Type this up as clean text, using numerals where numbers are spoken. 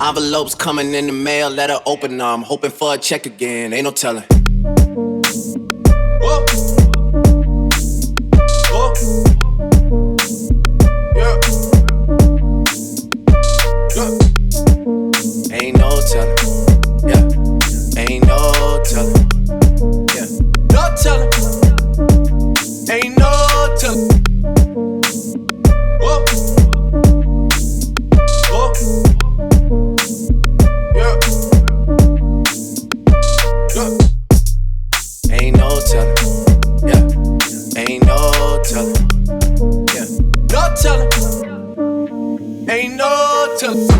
Envelopes coming in the mail, let her open them. I'm hoping for a check again, ain't no telling. Whoa. Whoa. Yeah. Yeah. Ain't no telling. Yeah. Ain't no telling. Yeah. No telling. Ain't no telling. Whoa. Whoa. Yeah. Yeah. Ain't no telling. Yeah. Ain't no telling. Yeah. No telling. Ain't no telling.